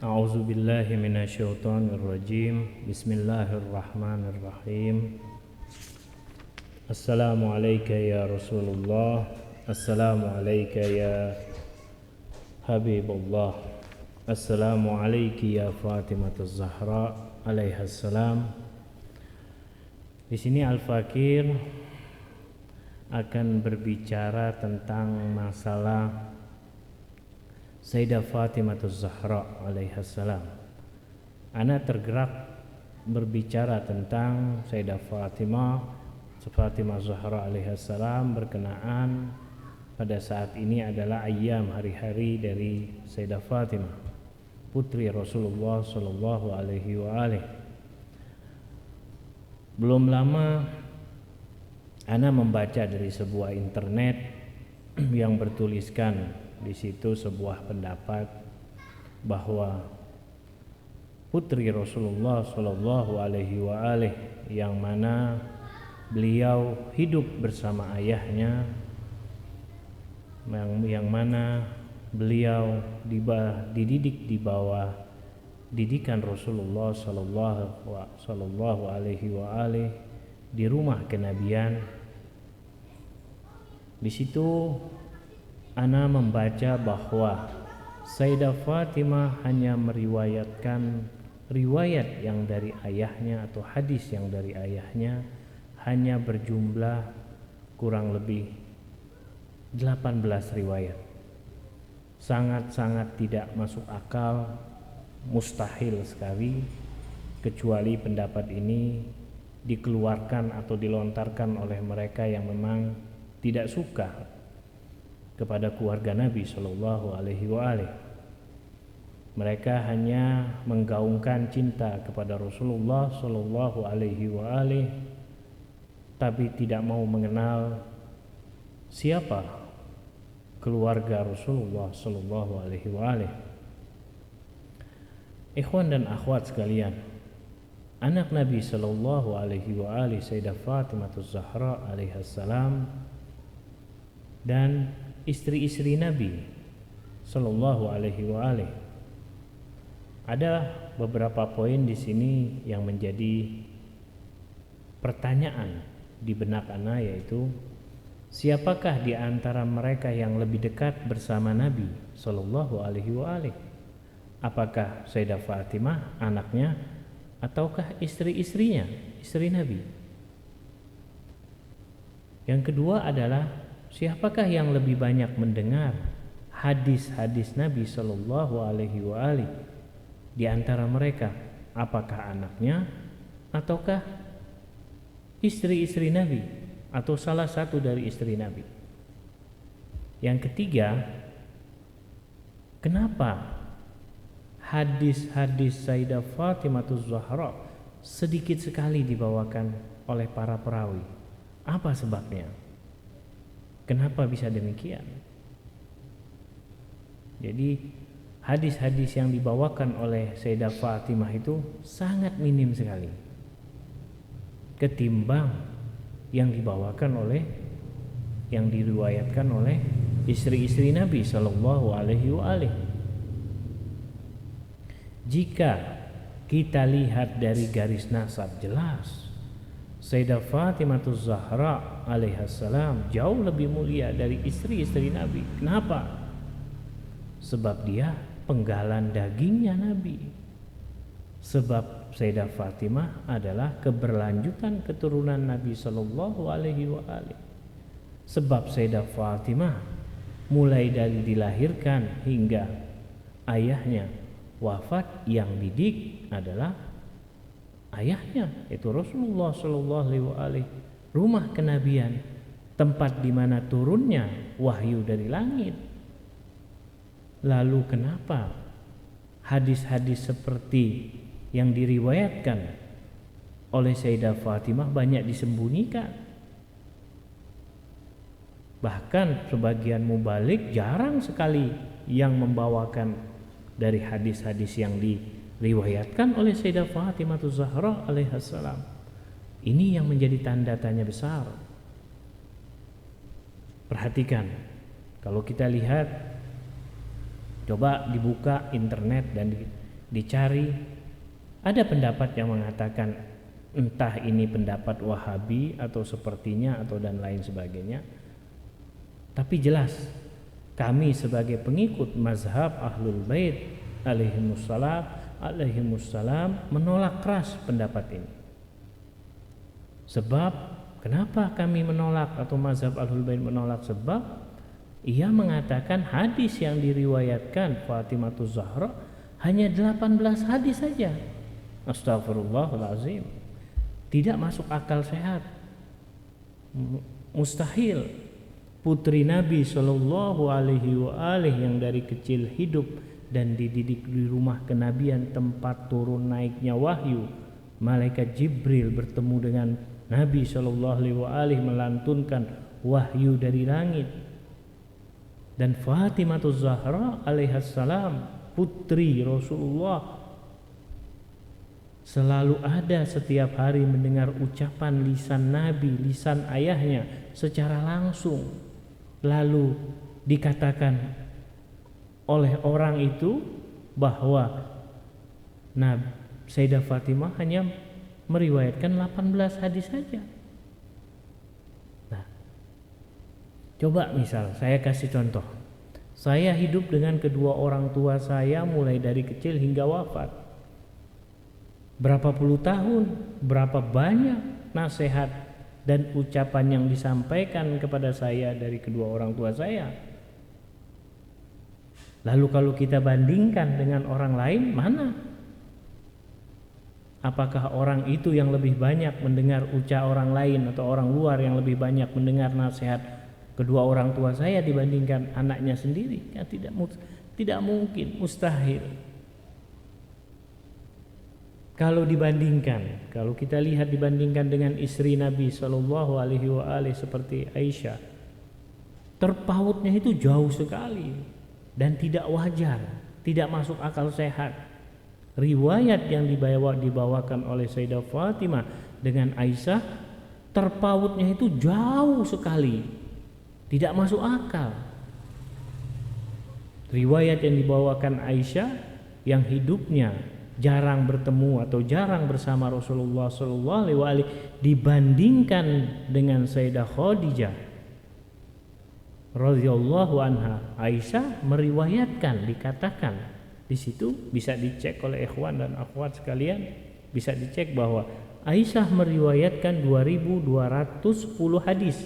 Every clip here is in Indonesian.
A'udzu billahi minasyaitonir rajim. Bismillahirrahmanirrahim. Assalamu alayka ya Rasulullah. Assalamu alayka ya Habibullah. Assalamu alayki ya Fatimatuz Zahra alaiha salam. Di sini Al-Fakir akan berbicara tentang masalah Sayyidah Fatimatuz Zahra alaiha salam. Ana tergerak berbicara tentang Sayyidah Fatimah Zahra alaiha salam berkenaan pada saat ini adalah ayyam, hari-hari dari Sayyidah Fatimah, putri Rasulullah sallallahu alaihi wa alihi. Belum lama ana membaca dari sebuah internet yang bertuliskan di situ sebuah pendapat bahwa putri Rasulullah sallallahu alaihi wa alihi yang mana beliau hidup bersama ayahnya, yang mana beliau dididik di bawah didikan Rasulullah sallallahu alaihi wa alihi di rumah kenabian. Di situ ana membaca bahwa Sayyidah Fatimah hanya meriwayatkan riwayat yang dari ayahnya atau hadis yang dari ayahnya hanya berjumlah kurang lebih 18 riwayat. Sangat-sangat tidak masuk akal, mustahil sekali, kecuali pendapat ini dikeluarkan atau dilontarkan oleh mereka yang memang tidak suka kepada keluarga Nabi Shallallahu Alaihi Wasallam. Mereka hanya menggaungkan cinta kepada Rasulullah Shallallahu Alaihi Wasallam, tapi tidak mau mengenal siapa keluarga Rasulullah Shallallahu Alaihi Wasallam. Ikhwan dan akhwat sekalian, anak Nabi Shallallahu Alaihi Wasallam Sayyidah Fatimatuz Zahra alaihissalam dan istri-istri Nabi Sallallahu Alaihi Wasallam. Ada beberapa poin di sini yang menjadi pertanyaan di benak ana, yaitu siapakah di antara mereka yang lebih dekat bersama Nabi Sallallahu Alaihi Wasallam? Apakah Sayyidah Fatimah anaknya ataukah istri-istrinya, istri Nabi? Yang kedua adalah siapakah yang lebih banyak mendengar hadis-hadis Nabi Sallallahu Alaihi Wasallam di antara mereka? Apakah anaknya ataukah istri-istri Nabi atau salah satu dari istri Nabi? Yang ketiga, kenapa hadis-hadis Sayyidah Fatimatuz Zahra sedikit sekali dibawakan oleh para perawi? Apa sebabnya? Kenapa bisa demikian? Jadi hadis-hadis yang dibawakan oleh Sayyidah Fatimah itu sangat minim sekali ketimbang yang dibawakan oleh, yang diriwayatkan oleh istri-istri Nabi Sallallahu Alaihi Wasallam. Jika kita lihat dari garis nasab, jelas Sayyidah Fatimatuz Zahra alaihissalam jauh lebih mulia dari istri-istri Nabi. Kenapa? Sebab dia penggalan dagingnya Nabi. Sebab Sayyidah Fatimah adalah keberlanjutan keturunan Nabi Sallallahu Alaihi Wasallam. Sebab Sayyidah Fatimah mulai dari dilahirkan hingga ayahnya wafat, yang didik adalah ayahnya, yaitu Rasulullah Sallallahu Alaihi Wasallam. Rumah kenabian, tempat di mana turunnya wahyu dari langit. Lalu kenapa hadis-hadis seperti yang diriwayatkan oleh Sayyidah Fatimah banyak disembunyikan? Bahkan sebagian mubalik jarang sekali yang membawakan dari hadis-hadis yang diriwayatkan oleh Sayyidah Fatimah Zahra alaihissalam. Ini yang menjadi tanda tanya besar. Perhatikan, kalau kita lihat, coba dibuka internet dan dicari. Ada pendapat yang mengatakan entah ini pendapat Wahabi atau sepertinya atau dan lain sebagainya. Tapi jelas kami sebagai pengikut mazhab Ahlul Bait alaihimussalam menolak keras pendapat ini. Sebab kenapa kami menolak atau mazhab Ahlul Bait menolak? Sebab ia mengatakan hadis yang diriwayatkan Fatimahuz Zahra hanya 18 hadis saja. Astagfirullahalazim. Tidak masuk akal sehat. Mustahil putri Nabi Shallallahu Alaihi Wasallam yang dari kecil hidup dan dididik di rumah kenabian, tempat turun naiknya wahyu, malaikat Jibril bertemu dengan Nabi Shallallahu Alaihi Wasallam melantunkan wahyu dari langit, dan Fatimahuz Zahra alaihassalam putri Rasulullah selalu ada setiap hari mendengar ucapan lisan Nabi, lisan ayahnya secara langsung. Lalu dikatakan oleh orang itu bahwa Sayyidah Fatimah hanya meriwayatkan 18 hadis saja. Nah, coba misal saya kasih contoh. Saya hidup dengan kedua orang tua saya mulai dari kecil hingga wafat. Berapa puluh tahun, berapa banyak nasihat dan ucapan yang disampaikan kepada saya dari kedua orang tua saya. Lalu kalau kita bandingkan dengan orang lain, mana? Apakah orang itu yang lebih banyak mendengar ucapan orang lain atau orang luar yang lebih banyak mendengar nasihat kedua orang tua saya dibandingkan anaknya sendiri? Ya, tidak mungkin, mustahil. Kalau kita lihat dibandingkan dengan istri Nabi Shallallahu Alaihi Wasallam seperti Aisyah, terpautnya itu jauh sekali dan tidak wajar, tidak masuk akal sehat. Riwayat yang dibawakan oleh Sayyidah Fatimah dengan Aisyah, terpautnya itu jauh sekali, tidak masuk akal. Riwayat yang dibawakan Aisyah yang hidupnya jarang bertemu atau jarang bersama Rasulullah SAW dibandingkan dengan Sayyidah Khadijah radhiyallahu anha. Aisyah meriwayatkan, dikatakan di situ, bisa dicek oleh ikhwan dan akhwat sekalian, bisa dicek bahwa Aisyah meriwayatkan 2210 hadis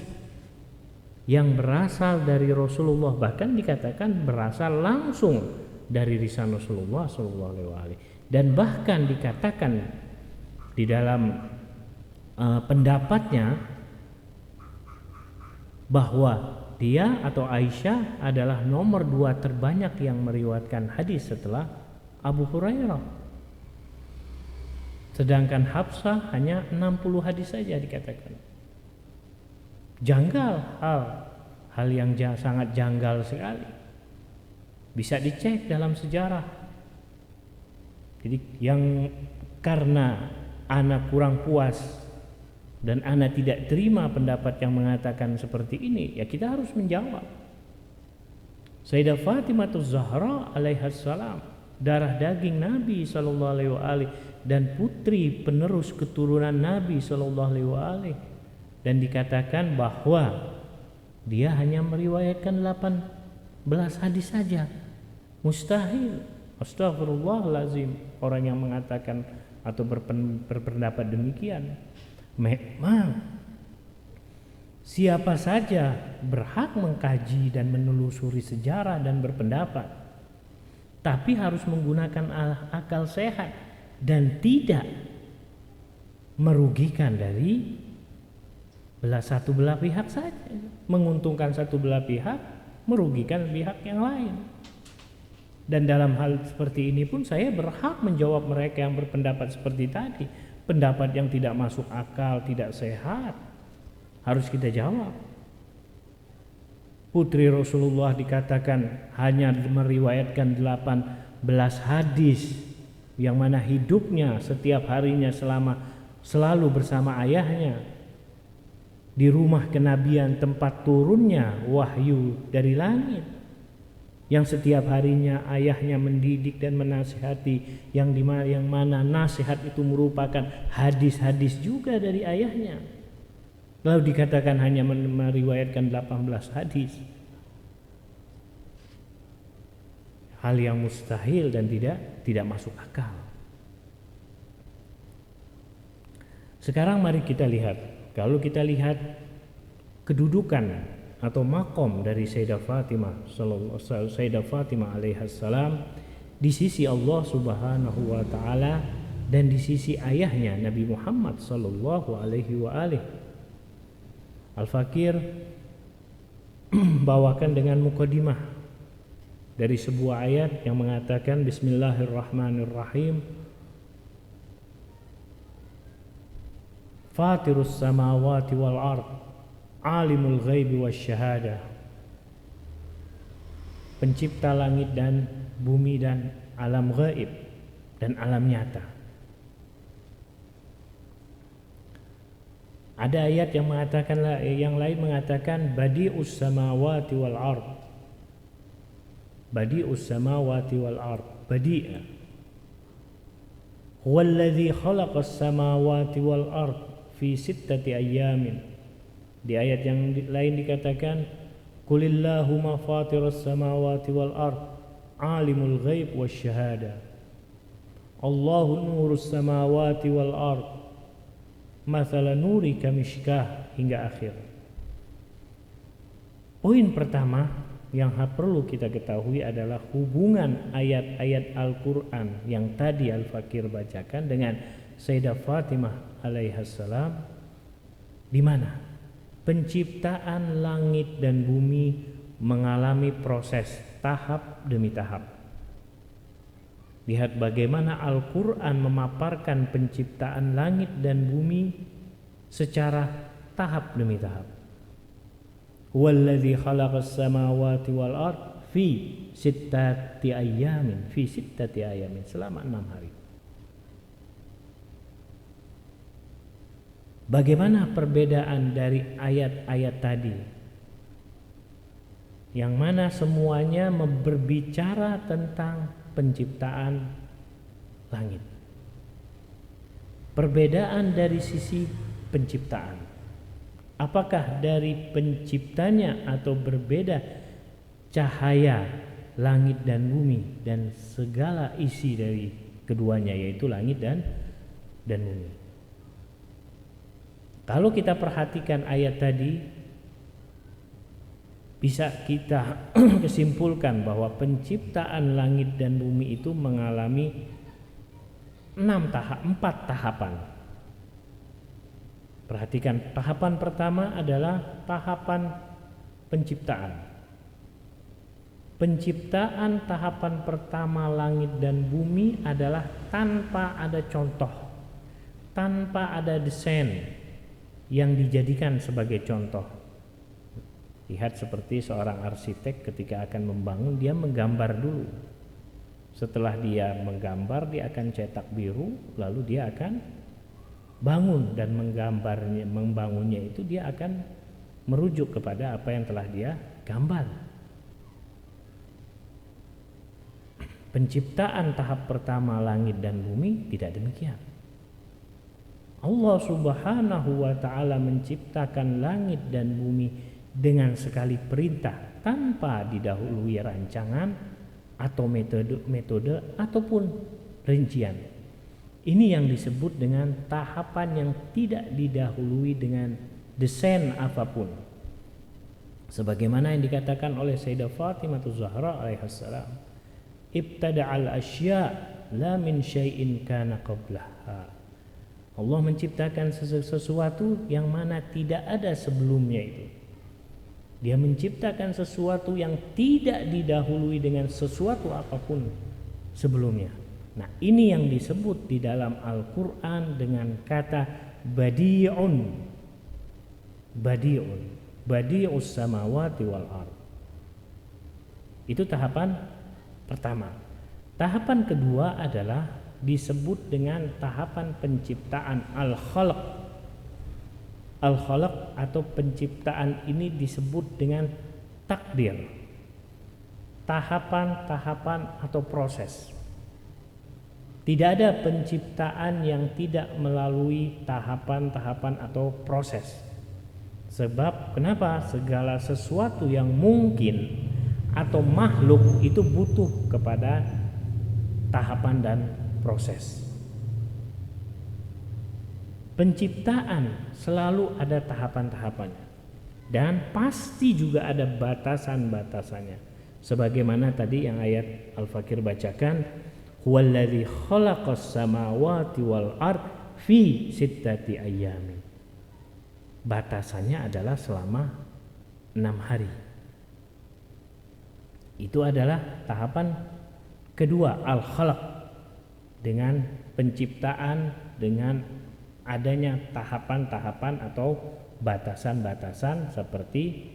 yang berasal dari Rasulullah, bahkan dikatakan berasal langsung dari lisan Rasulullah SAW. Dan bahkan dikatakan di dalam pendapatnya bahwa dia atau Aisyah adalah nomor 2 terbanyak yang meriwayatkan hadis setelah Abu Hurairah. Sedangkan Hafsah hanya 60 hadis saja dikatakan. Janggal, hal yang sangat janggal sekali. Bisa dicek dalam sejarah. Jadi yang karena anak kurang puas dan anak tidak terima pendapat yang mengatakan seperti ini, ya kita harus menjawab. Sayyidah Fatimahuz Zahra alaihassalam, darah daging Nabi sallallahu alaihi wasallam dan putri penerus keturunan Nabi sallallahu alaihi wasallam, dan dikatakan bahwa dia hanya meriwayatkan 18 hadis saja. Mustahil. Astagfirullahalazim, orang yang mengatakan atau berpendapat demikian. Memang siapa saja berhak mengkaji dan menelusuri sejarah dan berpendapat, tapi harus menggunakan akal sehat dan tidak merugikan dari satu belah pihak saja, menguntungkan satu belah pihak, merugikan pihak yang lain. Dan dalam hal seperti ini pun saya berhak menjawab mereka yang berpendapat seperti tadi. Pendapat yang tidak masuk akal, tidak sehat, harus kita jawab. Putri Rasulullah dikatakan hanya meriwayatkan 18 hadis, yang mana hidupnya setiap harinya selalu bersama ayahnya di rumah kenabian, tempat turunnya wahyu dari langit. yang setiap harinya ayahnya mendidik dan menasihati, yang mana nasihat itu merupakan hadis-hadis juga dari ayahnya. Lalu dikatakan hanya meriwayatkan 18 hadis. Hal yang mustahil dan tidak masuk akal. Sekarang mari kita lihat, kalau kita lihat kedudukan atau makom dari Sayyidah Fatimah alaihissalam di sisi Allah Subhanahu wa taala dan di sisi ayahnya Nabi Muhammad sallallahu alaihi wa alihi. Al-Fakir bawakan dengan mukadimah dari sebuah ayat yang mengatakan Bismillahirrahmanirrahim, Fatirus samawati wal ard, alimul ghaibi wasyahadah, pencipta langit dan bumi dan alam gaib dan alam nyata. Ada ayat yang mengatakan, yang lain mengatakan badi'us samawati wal ard, badi'us samawati wal ard, badi'a huwallazi khalaqas samawati wal ard fi sittati ayyamin. Di ayat yang lain dikatakan Qulillahumma fatiras samawati wal ard alimul ghaib wasyahada Allahu nurus samawati wal ard mathala nurika mishkah, hingga akhir. Poin pertama yang perlu kita ketahui adalah hubungan ayat-ayat Al-Quran yang tadi Al-Fakir bacakan dengan Sayyidah Fatimah alaihissalam, di mana penciptaan langit dan bumi mengalami proses tahap demi tahap. Lihat bagaimana Al-Quran memaparkan penciptaan langit dan bumi secara tahap demi tahap. Walladzi khalaqas samawati wal ard fi sittati ayyamin, fi sittati ayyamin, selama 6 hari. Bagaimana perbedaan dari ayat-ayat tadi, yang mana semuanya berbicara tentang penciptaan langit. Perbedaan dari sisi penciptaan, apakah dari penciptanya atau berbeda cahaya langit dan bumi dan segala isi dari keduanya, yaitu langit dan bumi. Kalau kita perhatikan ayat tadi, bisa kita kesimpulkan bahwa penciptaan langit dan bumi itu mengalami 4 tahapan. Perhatikan, tahapan pertama adalah tahapan penciptaan. Penciptaan tahapan pertama langit dan bumi adalah tanpa ada contoh, tanpa ada desain yang dijadikan sebagai contoh. Lihat seperti seorang arsitek ketika akan membangun, dia menggambar dulu. Setelah dia menggambar, dia akan cetak biru, lalu dia akan bangun, dan membangunnya itu dia akan merujuk kepada apa yang telah dia gambar. Penciptaan tahap pertama langit dan bumi tidak demikian. Allah Subhanahu wa taala menciptakan langit dan bumi dengan sekali perintah, tanpa didahului rancangan atau metode ataupun rincian. Ini yang disebut dengan tahapan yang tidak didahului dengan desain apapun. Sebagaimana yang dikatakan oleh Sayyidah Fatimah Zahra alaihissalam, ibtada'al asya la min syai'in kana qablaha. Allah menciptakan sesuatu yang mana tidak ada sebelumnya itu. Dia menciptakan sesuatu yang tidak didahului dengan sesuatu apapun sebelumnya. Nah, ini yang disebut di dalam Al-Quran dengan kata badi'un, badi'us samawati wal ard. Itu tahapan pertama. Tahapan kedua adalah disebut dengan tahapan penciptaan al-khalq. Al-khalq atau penciptaan ini disebut dengan takdir. tahapan-tahapan atau proses. Tidak ada penciptaan yang tidak melalui tahapan-tahapan atau proses. Sebab kenapa? Segala sesuatu yang mungkin atau makhluk itu butuh kepada tahapan dan proses. Penciptaan selalu ada tahapan-tahapannya dan pasti juga ada batasan-batasannya. Sebagaimana tadi yang ayat Al-Fakir bacakan, huwallazi khalaqas samawati wal ard fi sittati ayyamin. Batasannya adalah selama 6 hari. Itu adalah tahapan kedua, al-khalaq, dengan penciptaan, dengan adanya tahapan-tahapan atau batasan-batasan seperti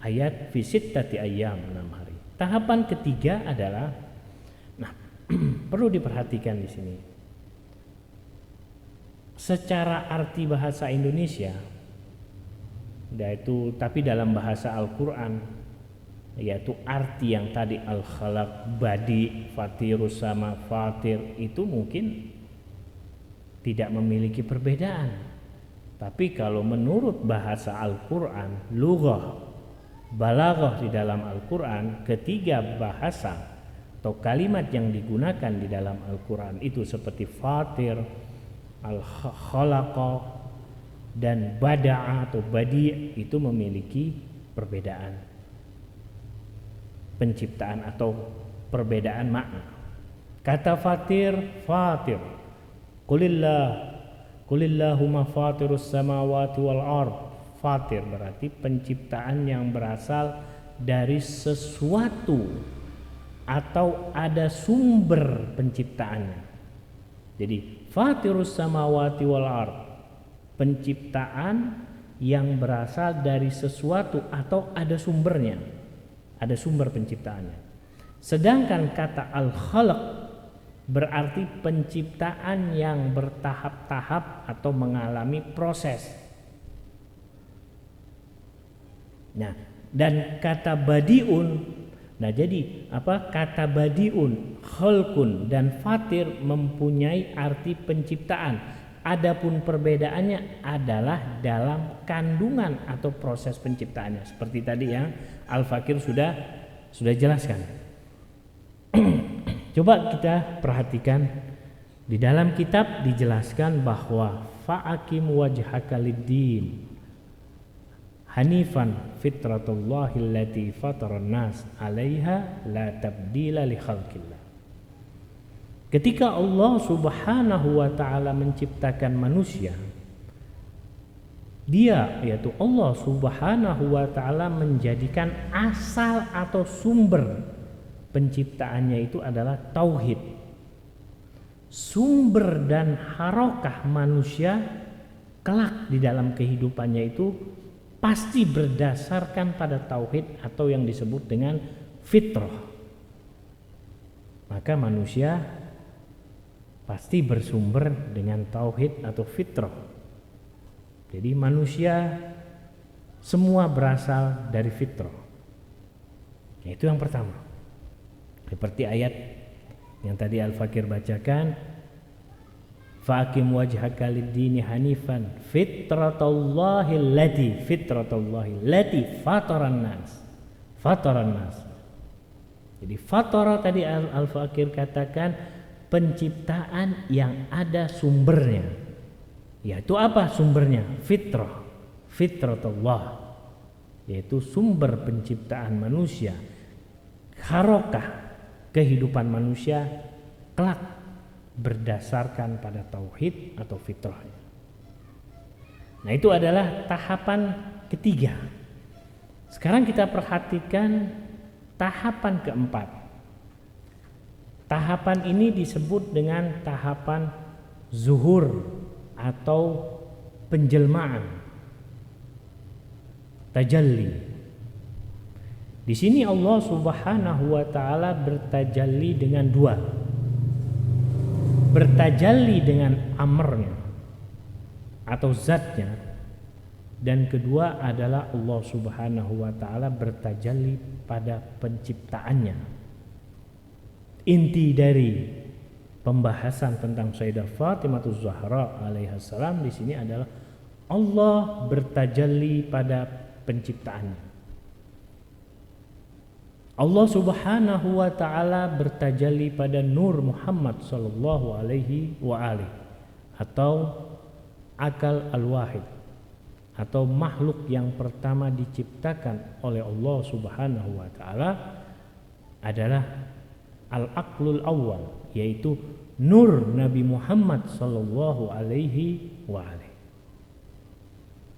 ayat fi sittati ayyam, 6 hari. Tahapan ketiga adalah, nah, perlu diperhatikan di sini. Secara arti bahasa Indonesia, yaitu tapi dalam bahasa Al-Qur'an, yaitu arti yang tadi al-khalaq, badi, fatirus sama fatir, itu mungkin tidak memiliki perbedaan. Tapi kalau menurut bahasa Al-Qur'an, lughah, balaghah di dalam Al-Qur'an, ketiga bahasa atau kalimat yang digunakan di dalam Al-Qur'an itu seperti fatir, al-khalaqa dan bada'a atau badi' itu memiliki perbedaan penciptaan atau perbedaan makna. Kata fatir, Qulillahumma fatirus samawati wal ard. Fatir berarti penciptaan yang berasal dari sesuatu atau ada sumber penciptaannya. Jadi fatirus samawati wal ard, penciptaan yang berasal dari sesuatu atau ada sumbernya, ada sumber penciptaannya. Sedangkan kata al-khalaq berarti penciptaan yang bertahap-tahap atau mengalami proses. Nah, dan kata badiun, nah jadi apa? Kata badiun, khalqun dan fatir mempunyai arti penciptaan. Adapun perbedaannya adalah dalam kandungan atau proses penciptaannya. Seperti tadi yang Al-Fakir sudah jelaskan. Coba kita perhatikan di dalam kitab dijelaskan bahwa fa'akim wajhaka lid-din hanifan fitratullahi allati fataran nas 'alaiha la tabdila li khalqillah. Ketika Allah Subhanahu wa taala menciptakan manusia, Dia yaitu Allah Subhanahu wa taala menjadikan asal atau sumber penciptaannya itu adalah tauhid. Sumber dan harokah manusia kelak di dalam kehidupannya itu pasti berdasarkan pada tauhid atau yang disebut dengan fitrah. Maka manusia pasti bersumber dengan tauhid atau fitrah. Jadi manusia semua berasal dari fitrah. Itu yang pertama. Seperti ayat yang tadi Al-Fakir bacakan, fa'akim wajhaka lid-dini hanifan fitratallahi allati fataran nas. Jadi fatara tadi Al-Fakir katakan penciptaan yang ada sumbernya. Yaitu apa sumbernya? Fitratullah, yaitu sumber penciptaan manusia. Harokah kehidupan manusia kelak berdasarkan pada tauhid atau fitrahnya. Nah, itu adalah tahapan ketiga. Sekarang kita perhatikan tahapan keempat. Tahapan ini disebut dengan tahapan zuhur atau penjelmaan, tajalli. Di sini Allah Subhanahu wa taala bertajalli dengan dua. Bertajalli dengan amrnya atau zatnya, Dan kedua adalah Allah Subhanahu wa taala bertajalli pada penciptaannya. Inti dari pembahasan tentang Sayyidah Fatimah Zahra alaihissalam di sini adalah Allah bertajalli pada penciptaannya. Allah Subhanahu wa taala bertajalli pada Nur Muhammad sallallahu alaihi wa alihi atau akal al-wahid atau makhluk yang pertama diciptakan oleh Allah Subhanahu wa taala adalah al-aqlul awal, yaitu Nur Nabi Muhammad sallallahu alaihi wa alihi.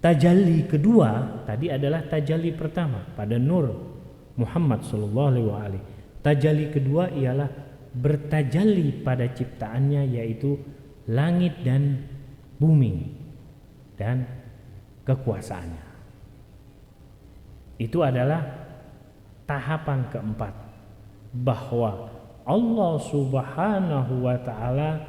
Tajalli kedua tadi adalah tajalli pertama pada Nur Muhammad sallallahu alaihi wa alihi. Tajalli kedua ialah bertajalli pada ciptaannya, yaitu langit dan bumi dan kekuasaannya. Itu adalah tahapan keempat, bahwa Allah Subhanahu wa taala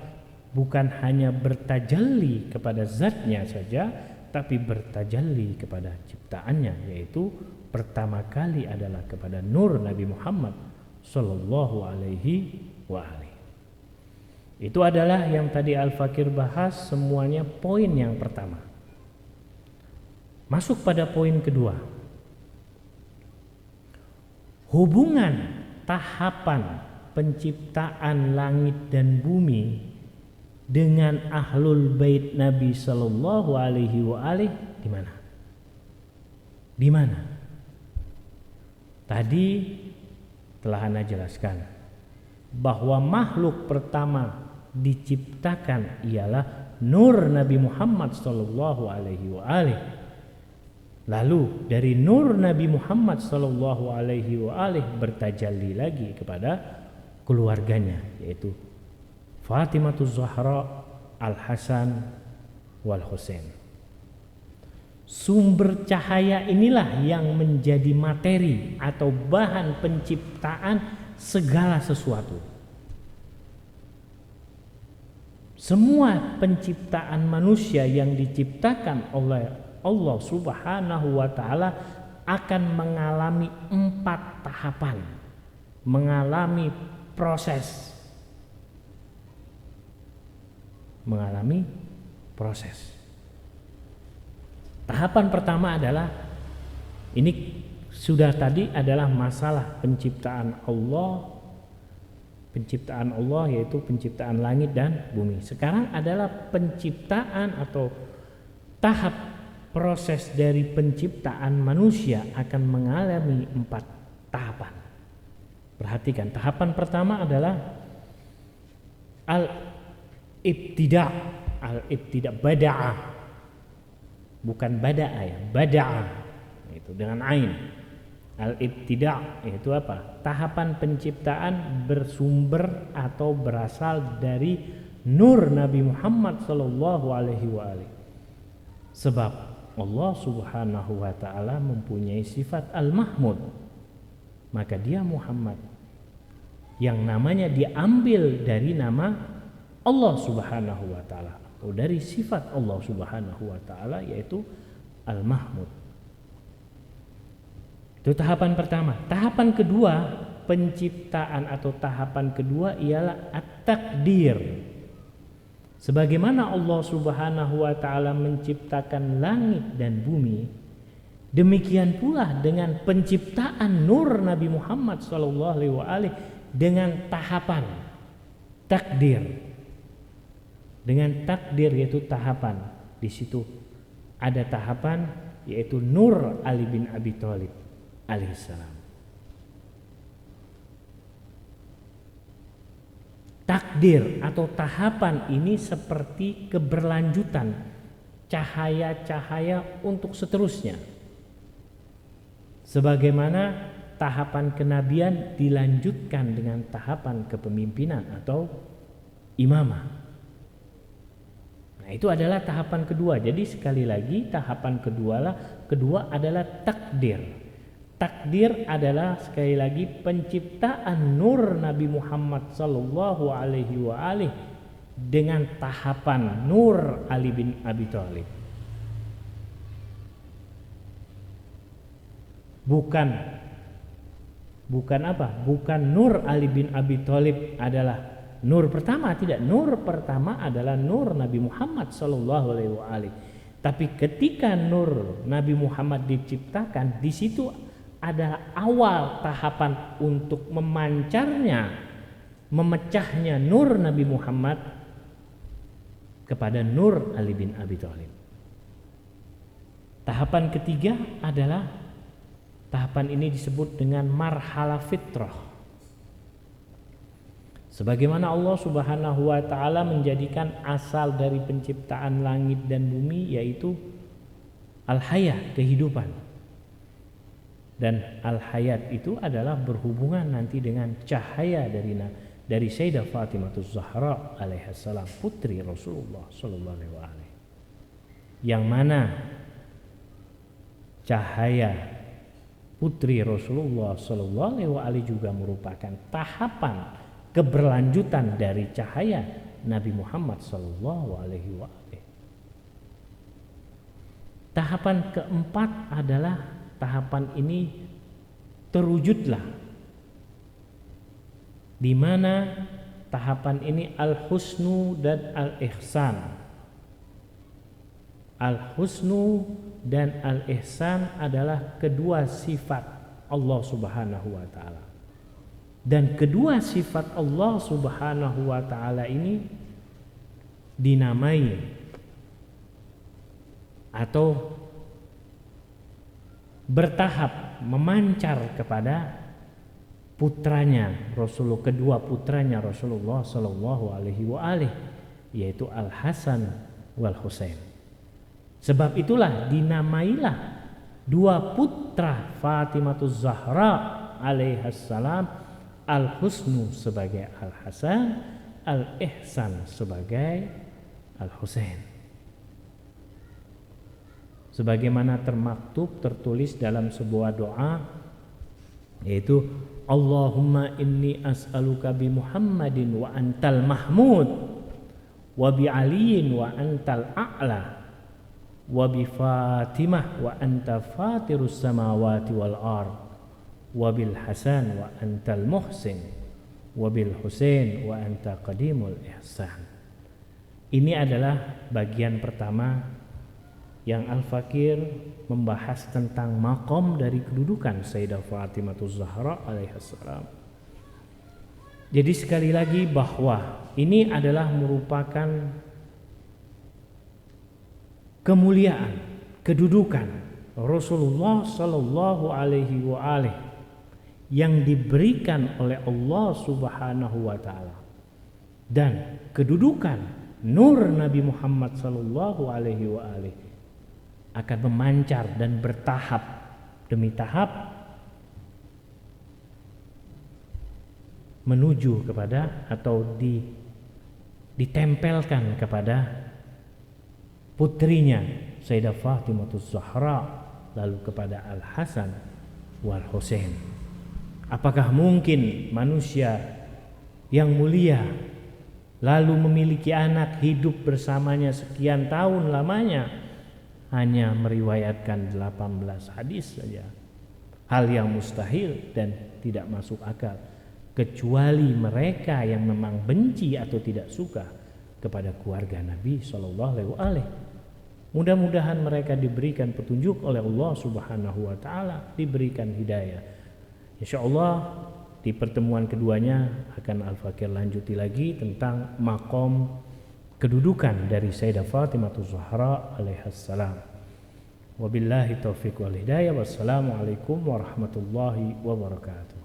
bukan hanya bertajalli kepada zatnya saja, tapi bertajalli kepada ciptaannya, yaitu pertama kali adalah kepada Nur Nabi Muhammad sallallahu alaihi wa alihi. Itu adalah yang tadi Al-Fakir bahas, semuanya poin yang pertama. Masuk pada poin kedua. Hubungan tahapan penciptaan langit dan bumi dengan ahlul bait Nabi sallallahu alaihi wa alihi di mana? Di mana? Tadi telah Ana jelaskan bahwa makhluk pertama diciptakan ialah Nur Nabi Muhammad sallallahu alaihi wa alihi. Lalu dari Nur Nabi Muhammad sallallahu alaihi wa alihi bertajalli lagi kepada keluarganya, yaitu Fatimah Zahra, Al-Hasan wal Husain. Sumber cahaya inilah yang menjadi materi atau bahan penciptaan segala sesuatu. Semua penciptaan manusia yang diciptakan oleh Allah Subhanahu wa taala akan mengalami 4 tahapan, mengalami proses. Tahapan pertama adalah ini sudah tadi adalah masalah penciptaan Allah, yaitu penciptaan langit dan bumi. Sekarang adalah penciptaan atau tahap proses dari penciptaan manusia akan mengalami 4 tahapan. Perhatikan, tahapan pertama adalah al-ibtida', bada'ah, bukan bada'a ya, bada'ah itu dengan ain. Al-ibtida' itu apa? Tahapan penciptaan bersumber atau berasal dari Nur Nabi Muhammad sallallahu alaihi wa alihi. Sebab Allah Subhanahu wa taala mempunyai sifat Al-Mahmud, maka dia Muhammad yang namanya diambil dari nama Allah Subhanahu wa taala atau dari sifat Allah Subhanahu wa taala, yaitu Al-Mahmud. Itu tahapan pertama. Tahapan kedua penciptaan atau tahapan kedua ialah at-takdir. Sebagaimana Allah Subhanahu wa taala menciptakan langit dan bumi, demikian pula dengan penciptaan Nur Nabi Muhammad sallallahu alaihi wasallam dengan tahapan takdir. Dengan takdir yaitu tahapan. Di situ ada tahapan yaitu Nur Ali bin Abi Thalib alaihissalam. Takdir atau tahapan ini seperti keberlanjutan cahaya-cahaya untuk seterusnya. Sebagaimana tahapan kenabian dilanjutkan dengan tahapan kepemimpinan atau imamah. Nah, itu adalah tahapan kedua. Jadi sekali lagi tahapan kedua adalah takdir. Takdir adalah sekali lagi penciptaan Nur Nabi Muhammad sallallahu alaihi wa alihi dengan tahapan Nur Ali bin Abi Thalib. Bukan apa? Bukan Nur Ali bin Abi Thalib adalah nur pertama, tidak. Nur pertama adalah nur Nabi Muhammad sallallahu alaihi wasallam. Tapi ketika nur Nabi Muhammad diciptakan, di situ ada awal tahapan untuk memancarnya, memecahnya nur Nabi Muhammad kepada Nur Ali bin Abi Thalib. Tahapan ketiga adalah tahapan ini disebut dengan marhalah fitrah. Sebagaimana Allah Subhanahu wa taala menjadikan asal dari penciptaan langit dan bumi yaitu al-hayat, kehidupan. Dan al-hayat itu adalah berhubungan nanti dengan cahaya dari Sayyidah Fatimah Zahra alaihissalam, putri Rasulullah sallallahu alaihi wasallam. Yang mana cahaya putri Rasulullah sallallahu alaihi wasallam juga merupakan tahapan keberlanjutan dari cahaya Nabi Muhammad sallallahu alaihi wasallam. Tahapan keempat adalah tahapan ini terwujudlah, di mana tahapan ini al-husnu dan al-ihsan. Al-husnu dan al-ihsan adalah kedua sifat Allah Subhanahu wa taala. Dan kedua sifat Allah Subhanahu wa taala ini dinamai atau bertahap memancar kepada putranya kedua putranya Rasulullah sallallahu alaihi wasallam, yaitu Al-Hasan wal Husain. Sebab itulah dinamailah dua putra Fatimah Zahra alaihassalam, Al-Husnu sebagai Al-Hasan, Al-Ihsan sebagai Al-Husain. Sebagaimana tertulis dalam sebuah doa, yaitu Allahumma inni as'aluka bi Muhammadin wa antal mahmud wa bi aliyin wa antal a'la wa bi Fatimah wa anta fatirus samawati wal ard wabil Hasan wa antal muhsin wabil Husain wa anta qadimul ihsan. Ini adalah bagian pertama yang Al-Fakir membahas tentang maqam dari kedudukan Sayyidah Fatimah Zahra alaihissalam. Jadi sekali lagi bahwa ini adalah merupakan kemuliaan, kedudukan Rasulullah sallallahu alaihi wasallam yang diberikan oleh Allah Subhanahu wa taala, dan kedudukan nur Nabi Muhammad sallallahu alaihi wasallam akan memancar dan bertahap demi tahap menuju kepada atau ditempelkan kepada putrinya Sayyidah Fatimah Zahra, lalu kepada Al-Hasan wal Husain. Apakah mungkin manusia yang mulia lalu memiliki anak, hidup bersamanya sekian tahun lamanya, hanya meriwayatkan 18 hadis saja? Hal yang mustahil dan tidak masuk akal, kecuali mereka yang memang benci atau tidak suka kepada keluarga Nabi sallallahu alaihi wasallam. Mudah-mudahan mereka diberikan petunjuk oleh Allah Subhanahu wa taala, diberikan hidayah. Insyaallah di pertemuan keduanya akan Al-Fakir lanjuti lagi tentang maqam kedudukan dari Sayyidah Fatimah Zahra alaihassalam. Wabillahi taufiq wal hidayah. Wassalamualaikum warahmatullahi wabarakatuh.